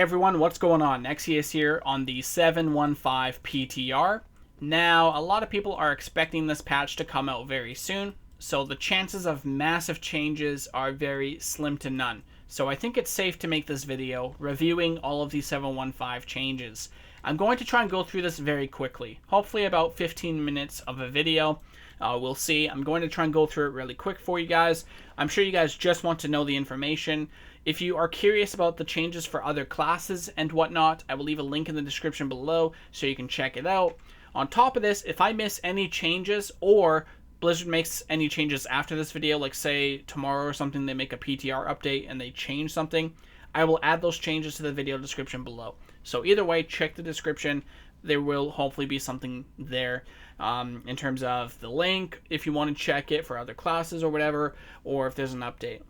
everyone, what's going on? Nexius here on the 715 PTR. Now, a lot of people are expecting this patch to come out very soon, so the chances of massive changes are very slim to none. So I think it's safe to make this video reviewing all of these 715 changes. I'm going to try and go through this very quickly, hopefully about 15 minutes of a video. We'll see. I'm going to try and go through it really quick for you guys. I'm sure you guys just want to know the information. If you are curious about the changes for other classes and whatnot, I will leave a link in the description below so you can check it out. On top of this, if I miss any changes or Blizzard makes any changes after this video, like say tomorrow or something, they make a PTR update and they change something, I will add those changes to the video description below. So either way, check the description. There will hopefully be something there in terms of the link if you want to check it for other classes or whatever, or if there's an update.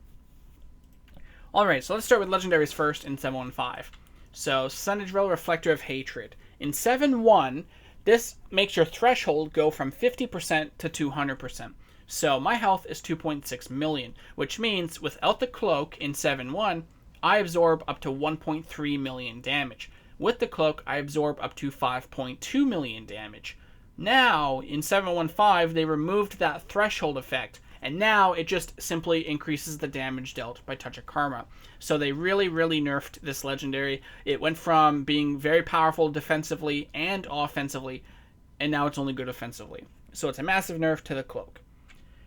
Alright, so let's start with legendaries first in 715. So, Sundereal Reflector of Hatred. In 7.1, this makes your threshold go from 50% to 200%. So, my health is 2.6 million, which means without the cloak in 7.1, I absorb up to 1.3 million damage. With the cloak, I absorb up to 5.2 million damage. Now, in 7.15, they removed that threshold effect, and now it just simply increases the damage dealt by Touch of Karma. So they really nerfed this legendary. It went from being very powerful defensively and offensively, and now it's only good offensively. So it's a massive nerf to the cloak.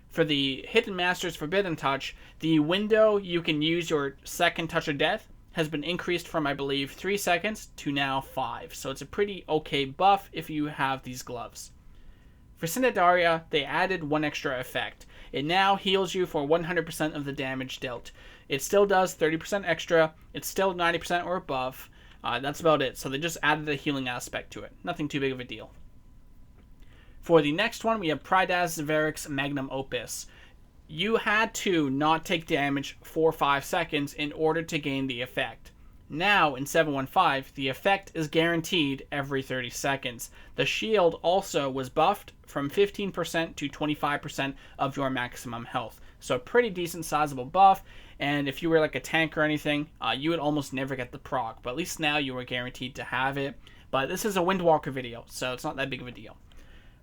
For the Hidden Master's Forbidden Touch, the window you can use your second Touch of Death has been increased from, I believe, 3 seconds to now 5. So it's a pretty okay buff if you have these gloves. For Cindedaria, they added one extra effect. It now heals you for 100% of the damage dealt. It still does 30% extra. It's still 90% or above. That's about it. So they just added a healing aspect to it. Nothing too big of a deal. For the next one, we have Pridaz Varric's Magnum Opus. You had to not take damage for 5 seconds in order to gain the effect. Now, in 715, the effect is guaranteed every 30 seconds. The shield also was buffed from 15% to 25% of your maximum health. So a pretty decent sizable buff, and if you were like a tank or anything, you would almost never get the proc, but at least now you are guaranteed to have it. But this is a Windwalker video, so it's not that big of a deal.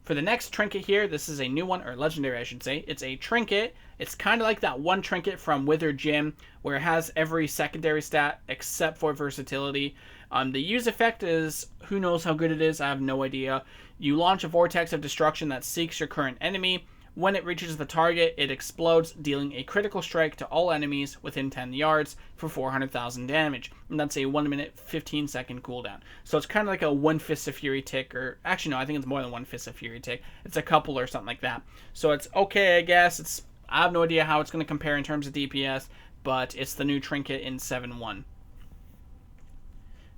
For the next trinket here, this is a new one, or legendary I should say. It's a trinket. It's kind of like that one trinket from Withered Gym, where it has every secondary stat except for versatility. The use effect is, who knows how good it is, I have no idea. You launch a vortex of destruction that seeks your current enemy. When it reaches the target, it explodes, dealing a critical strike to all enemies within 10 yards for 400,000 damage. And that's a 1 minute, 15 second cooldown. So it's kind of like a one Fist of Fury tick, or actually no, I think it's more than one Fist of Fury tick. It's a couple or something like that. So it's okay, I guess. I have no idea how it's going to compare in terms of DPS, but it's the new trinket in 7.1.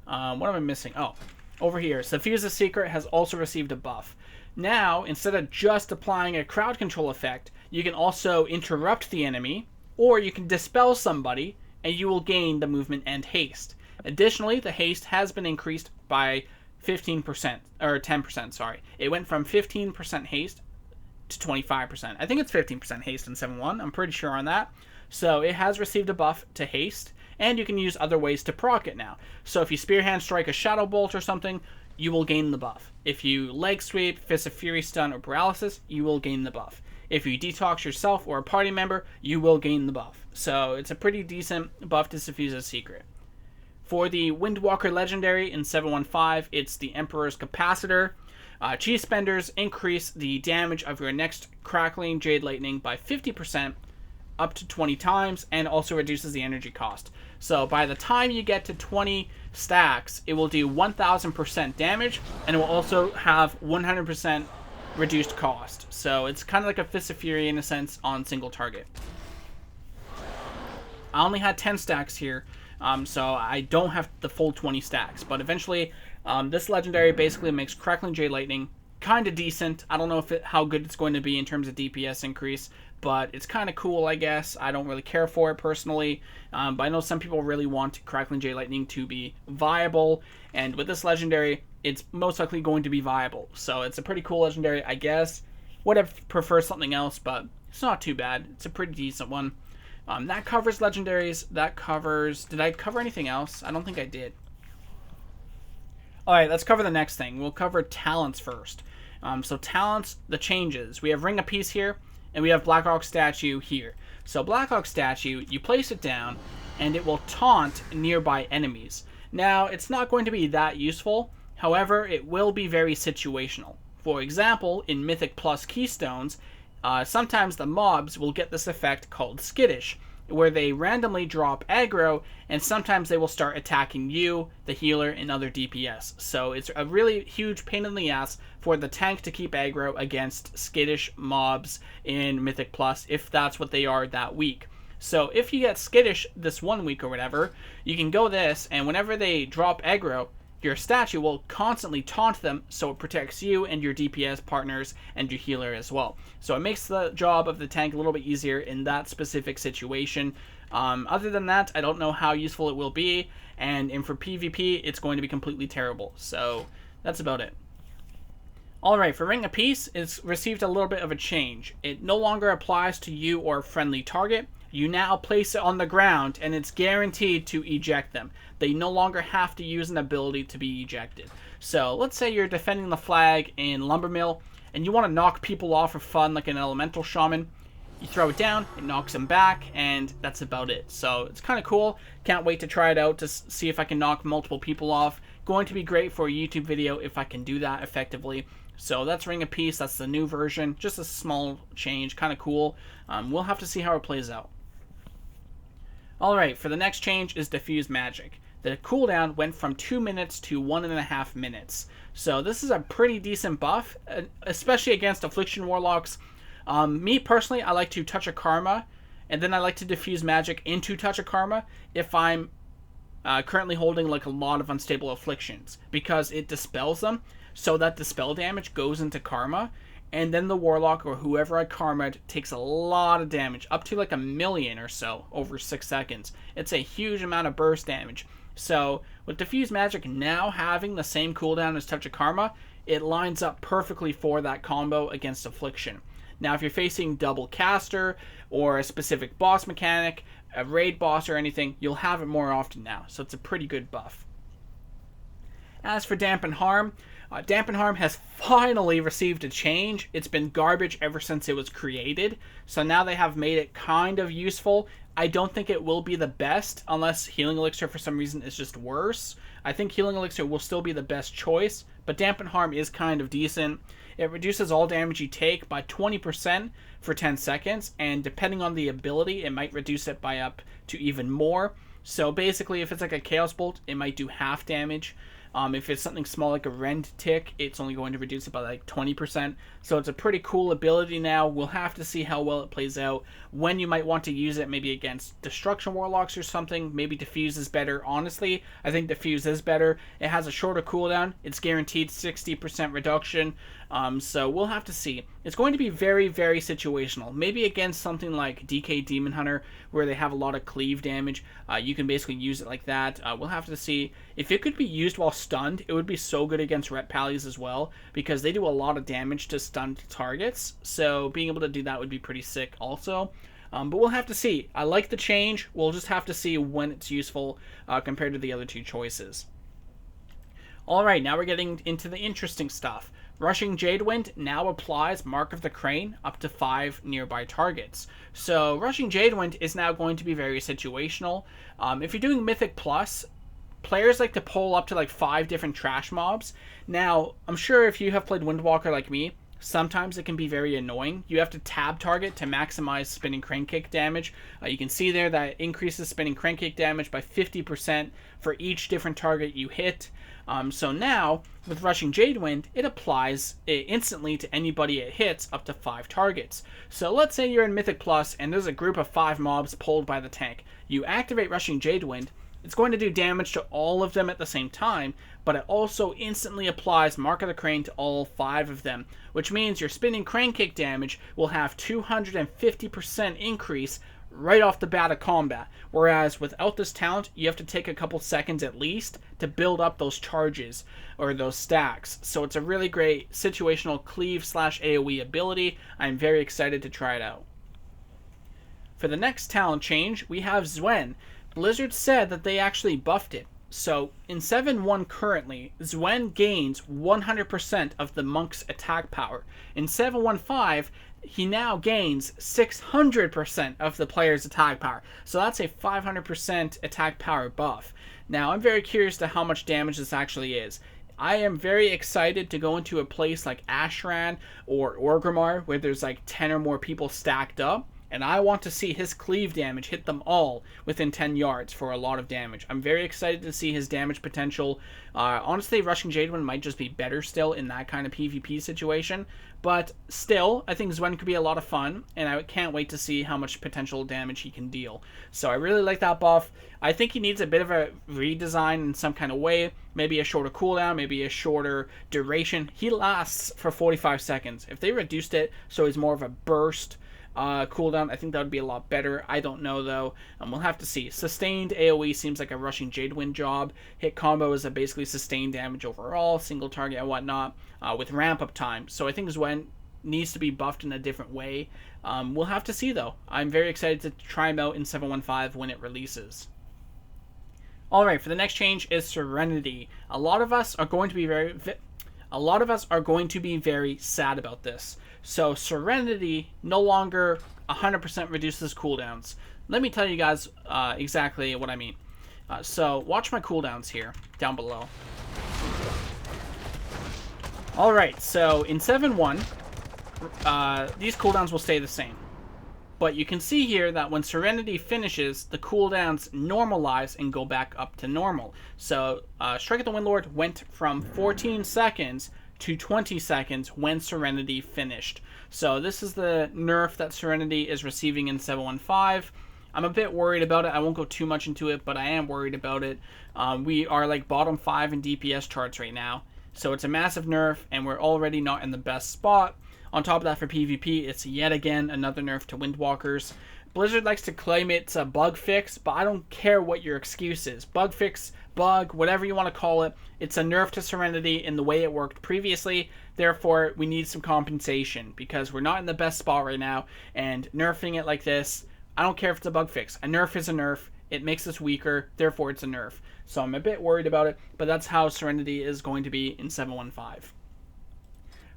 What am I missing? Oh, over here. Sephiroth's Secret has also received a buff. Now, instead of just applying a crowd control effect, you can also interrupt the enemy, or you can dispel somebody, and you will gain the movement and haste. Additionally, the haste has been increased by 15%, or 10%, sorry. It went from 15% haste to 25%. I think it's 15% haste in 7.1, I'm pretty sure on that. So it has received a buff to haste, and you can use other ways to proc it now. So if you Spearhand Strike a Shadow Bolt or something, you will gain the buff. If you Leg Sweep, Fist of Fury Stun, or Paralysis, you will gain the buff. If you detox yourself or a party member, you will gain the buff. So it's a pretty decent buff to Sephiroth's Secret. For the Windwalker Legendary in 715, it's the Emperor's Capacitor. Chi Spenders increase the damage of your next Crackling Jade Lightning by 50%, up to 20 times, and also reduces the energy cost. So by the time you get to 20 stacks, it will do 1000% damage, and it will also have 100% reduced cost. So it's kind of like a Fist of Fury in a sense on single target. I only had 10 stacks here, so I don't have the full 20 stacks, but eventually this legendary basically makes Crackling Jade Lightning kind of decent. I don't know how good it's going to be in terms of DPS increase, but it's kind of cool, I guess. I don't really care for it personally, but I know some people really want Crackling Jade Lightning to be viable, and with this legendary, it's most likely going to be viable. So it's a pretty cool legendary, I guess. Would have preferred something else, but it's not too bad. It's a pretty decent one. That covers legendaries. That covers... Did I cover anything else? I don't think I did. Alright, let's cover the next thing. We'll cover talents first. So talents, the changes. We have Ring of Peace here, and we have Blackhawk Statue here. So Blackhawk Statue, you place it down, and it will taunt nearby enemies. Now, it's not going to be that useful, however, it will be very situational. For example, in Mythic Plus Keystones, sometimes the mobs will get this effect called Skittish, where they randomly drop aggro, and sometimes they will start attacking you, the healer, and other DPS. So it's a really huge pain in the ass for the tank to keep aggro against skittish mobs in Mythic Plus, if that's what they are that week. So if you get skittish this 1 week or whatever, you can go this, and whenever they drop aggro, your statue will constantly taunt them, so it protects you and your DPS partners and your healer as well. So it makes the job of the tank a little bit easier in that specific situation. Other than that, I don't know how useful it will be, and for PvP, it's going to be completely terrible. So that's about it. Alright, for Ring of Peace, it's received a little bit of a change. It no longer applies to you or a friendly target. You now place it on the ground, and it's guaranteed to eject them. They no longer have to use an ability to be ejected. So, let's say you're defending the flag in Lumbermill, and you want to knock people off for fun like an Elemental Shaman. You throw it down, it knocks them back, and that's about it. So, it's kind of cool. Can't wait to try it out to see if I can knock multiple people off. Going to be great for a YouTube video if I can do that effectively. So that's Ring of Peace, that's the new version. Just a small change, kind of cool. We'll have to see how it plays out. Alright, for the next change is Diffuse Magic. The cooldown went from 2 minutes to 1.5 minutes. So this is a pretty decent buff, especially against Affliction Warlocks. Me personally, I like to Touch of Karma, and then I like to Diffuse Magic into Touch of Karma if I'm currently holding like a lot of unstable afflictions, because it dispels them, so that dispel damage goes into Karma, and then the Warlock or whoever I karma'd takes a lot of damage, up to like 1 million or so over 6 seconds. It's a huge amount of burst damage. So with Diffuse Magic now having the same cooldown as Touch of Karma, it lines up perfectly for that combo against Affliction. Now if you're facing double caster or a specific boss mechanic, a raid boss or anything, you'll have it more often now. So it's a pretty good buff. As for Dampen Harm, Dampen Harm has finally received a change. It's been garbage ever since it was created, so now they have made it kind of useful. I don't think it will be the best unless Healing Elixir for some reason is just worse. I think Healing Elixir will still be the best choice, but Dampen Harm is kind of decent. It reduces all damage you take by 20% for 10 seconds, and depending on the ability, it might reduce it by up to even more. So basically, if it's like a Chaos Bolt, it might do half damage. If it's something small like a Rend Tick, it's only going to reduce it by like 20%. So it's a pretty cool ability now. We'll have to see how well it plays out. When you might want to use it, maybe against Destruction Warlocks or something. Maybe Diffuse is better. Honestly, I think Diffuse is better. It has a shorter cooldown. It's guaranteed 60% reduction. So we'll have to see. It's going to be very, very situational. Maybe against something like DK Demon Hunter, where they have a lot of cleave damage. You can basically use it like that. We'll have to see. If it could be used while stunned, it would be so good against Ret Pallies as well, because they do a lot of damage to stunned targets. So being able to do that would be pretty sick also. But we'll have to see. I like the change. We'll just have to see when it's useful compared to the other two choices. Alright, now we're getting into the interesting stuff. Rushing Jadewind now applies Mark of the Crane up to 5 nearby targets. So Rushing Jadewind is now going to be very situational. If you're doing Mythic Plus, players like to pull up to like 5 different trash mobs. Now, I'm sure if you have played Windwalker like me, sometimes it can be very annoying. You have to tab target to maximize spinning crane kick damage. You can see there that it increases spinning crane kick damage by 50% for each different target you hit. So now, with Rushing Jadewind, it applies instantly to anybody it hits up to 5 targets. So let's say you're in Mythic Plus and there's a group of 5 mobs pulled by the tank. You activate Rushing Jadewind, it's going to do damage to all of them at the same time, but it also instantly applies Mark of the Crane to all 5 of them, which means your spinning crane kick damage will have 250% increase right off the bat of combat, whereas without this talent, you have to take a couple seconds at least to build up those charges or those stacks. So it's a really great situational cleave / AoE ability. I'm very excited to try it out. For the next talent change, we have Zwen. Blizzard said that they actually buffed it. So in 7-1 currently, Zwen gains 100% of the monk's attack power. In 7-1-5, he now gains 600% of the player's attack power. So that's a 500% attack power buff. Now, I'm very curious to how much damage this actually is. I am very excited to go into a place like Ashran or Orgrimmar where there's like 10 or more people stacked up, and I want to see his cleave damage hit them all within 10 yards for a lot of damage. I'm very excited to see his damage potential. Honestly, Rushing Jadewind might just be better still in that kind of PvP situation, but still, I think Zwen could be a lot of fun, and I can't wait to see how much potential damage he can deal. So I really like that buff. I think he needs a bit of a redesign in some kind of way, maybe a shorter cooldown, maybe a shorter duration. He lasts for 45 seconds. If they reduced it so he's more of a burst cooldown, I think that would be a lot better. I don't know though. We'll have to see. Sustained AoE seems like a Rushing Jadewind job. Hit combo is a basically sustained damage overall, single target and whatnot, with ramp up time. So I think Zwen needs to be buffed in a different way. We'll have to see though. I'm very excited to try him out in 7-1-5 when it releases. Alright, for the next change is Serenity. A lot of us are going to be very sad about this. So Serenity no longer 100% reduces cooldowns. Let me tell you guys exactly what I mean. So watch my cooldowns here down below. Alright, so in 7-1, these cooldowns will stay the same. But you can see here that when Serenity finishes, the cooldowns normalize and go back up to normal. So Strike at the Windlord went from 14 seconds to 20 seconds when Serenity finished. So this is the nerf that Serenity is receiving in 7-1-5. I'm a bit worried about it. I won't go too much into it, but I am worried about it. We are like bottom 5 in DPS charts right now. So it's a massive nerf, and we're already not in the best spot. On top of that, for PvP, it's yet again another nerf to Windwalkers. Blizzard likes to claim it's a bug fix, but I don't care what your excuse is. Bug fix, bug, whatever you want to call it, it's a nerf to Serenity in the way it worked previously. Therefore, we need some compensation because we're not in the best spot right now, and nerfing it like this, I don't care if it's a bug fix. A nerf is a nerf. It makes us weaker, therefore it's a nerf. So I'm a bit worried about it, but that's how Serenity is going to be in 7-1-5.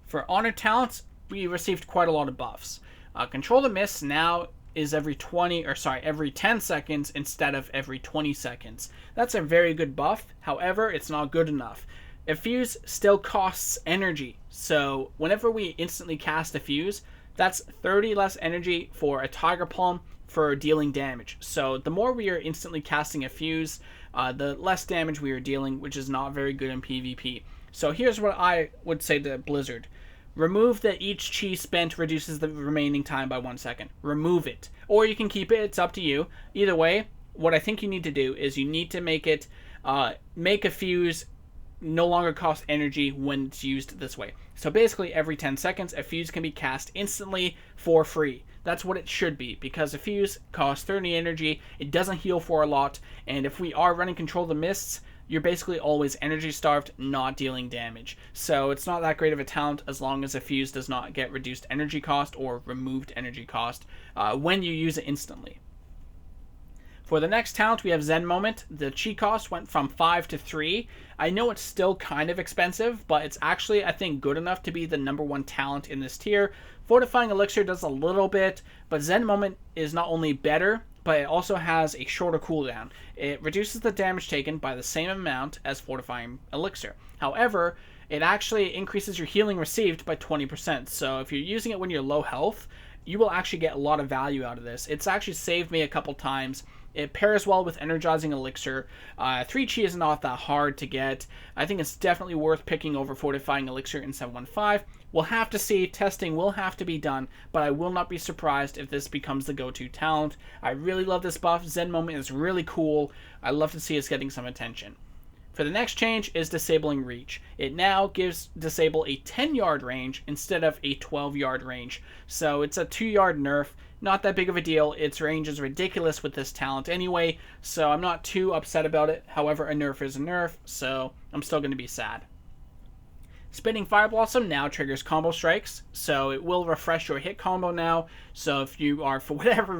For Honor Talents, we received quite a lot of buffs. Control the Mist now is every 10 seconds instead of every 20 seconds. That's a very good buff. However, it's not good enough. A fuse still costs energy. So whenever we instantly cast a fuse, that's 30 less energy for a Tiger Palm for dealing damage. So the more we are instantly casting a fuse, the less damage we are dealing, which is not very good in PvP. So here's what I would say to Blizzard. Remove that each chi spent reduces the remaining time by 1 second. Remove it. Or you can keep it. It's up to you. Either way, what I think you need to do is you need to make it, make a fuse no longer cost energy when it's used this way. So basically every 10 seconds, a fuse can be cast instantly for free. That's what it should be, because a fuse costs 30 energy, it doesn't heal for a lot, and if we are running Control the Mists, you're basically always energy starved, not dealing damage. So it's not that great of a talent as long as a fuse does not get reduced energy cost or removed energy cost when you use it instantly. For the next talent, we have Zen Moment. The chi cost went from 5 to 3. I know it's still kind of expensive, but it's actually, I think, good enough to be the #1 talent in this tier. Fortifying Elixir does a little bit, but Zen Moment is not only better, but it also has a shorter cooldown. It reduces the damage taken by the same amount as Fortifying Elixir. However, it actually increases your healing received by 20%. So if you're using it when you're low health, you will actually get a lot of value out of this. It's actually saved me a couple times. It pairs well with Energizing Elixir. 3 chi is not that hard to get. I think it's definitely worth picking over Fortifying Elixir in 7-1-5. We'll have to see. Testing will have to be done, but I will not be surprised if this becomes the go-to talent. I really love this buff. Zen Moment is really cool. I love to see us getting some attention. For the next change is Disabling Reach. It now gives Disable a 10-yard range instead of a 12-yard range. So it's a 2-yard nerf. Not that big of a deal. Its range is ridiculous with this talent anyway, so I'm not too upset about it. However, a nerf is a nerf, so I'm still going to be sad. Spinning Fire Blossom now triggers combo strikes, so it will refresh your hit combo now. So if you are, for whatever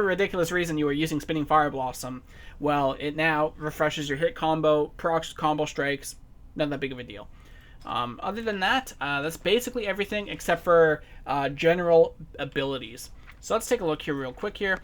ridiculous reason you are using Spinning Fire Blossom, well, it now refreshes your hit combo, procs combo strikes, not that big of a deal. Other than that, that's basically everything except for general abilities. So let's take a look here real quick here.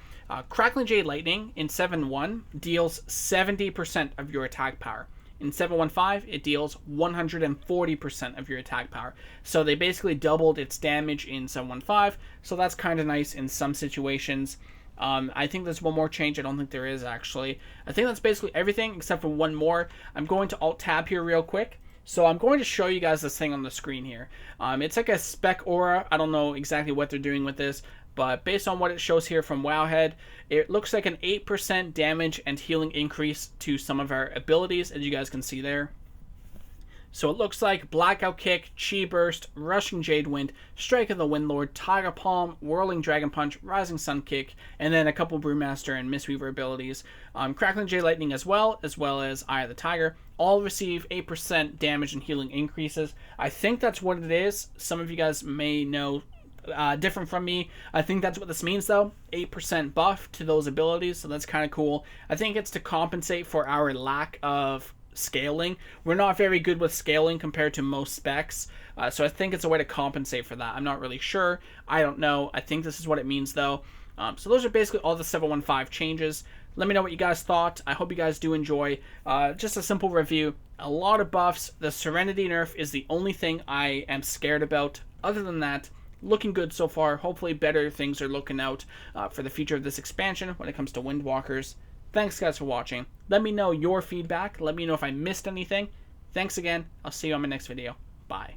Crackling Jade Lightning in 7-1 deals 70% of your attack power. In 7-1-5, it deals 140% of your attack power. So they basically doubled its damage in 7-1-5, so that's kind of nice in some situations. I think there's one more change. I don't think there is, actually. I think that's basically everything except for one more. I'm going to Alt-Tab here real quick. So I'm going to show you guys this thing on the screen here. It's like a spec aura. I don't know exactly what they're doing with this, but based on what it shows here from Wowhead, it looks like an 8% damage and healing increase to some of our abilities, as you guys can see there. So it looks like Blackout Kick, Chi Burst, Rushing Jade Wind, Strike of the Windlord, Tiger Palm, Whirling Dragon Punch, Rising Sun Kick, and then a couple Brewmaster and Mistweaver abilities. Crackling Jade Lightning as well as Eye of the Tiger, all receive 8% damage and healing increases. I think that's what it is. Some of you guys may know different from me. I think that's what this means, though. 8% buff to those abilities, so that's kind of cool. I think it's to compensate for our lack of scaling. We're not very good with scaling compared to most specs, so I think it's a way to compensate for that. I'm not really sure. I don't know. I think this is what it means, though. So those are basically all the 7-1-5 changes. Let me know what you guys thought. I hope you guys do enjoy. Just a simple review. A lot of buffs. The Serenity nerf is the only thing I am scared about. Other than that, looking good so far. Hopefully better things are looking out for the future of this expansion when it comes to Windwalkers. Thanks guys for watching. Let me know your feedback. Let me know if I missed anything. Thanks again. I'll see you on my next video. Bye.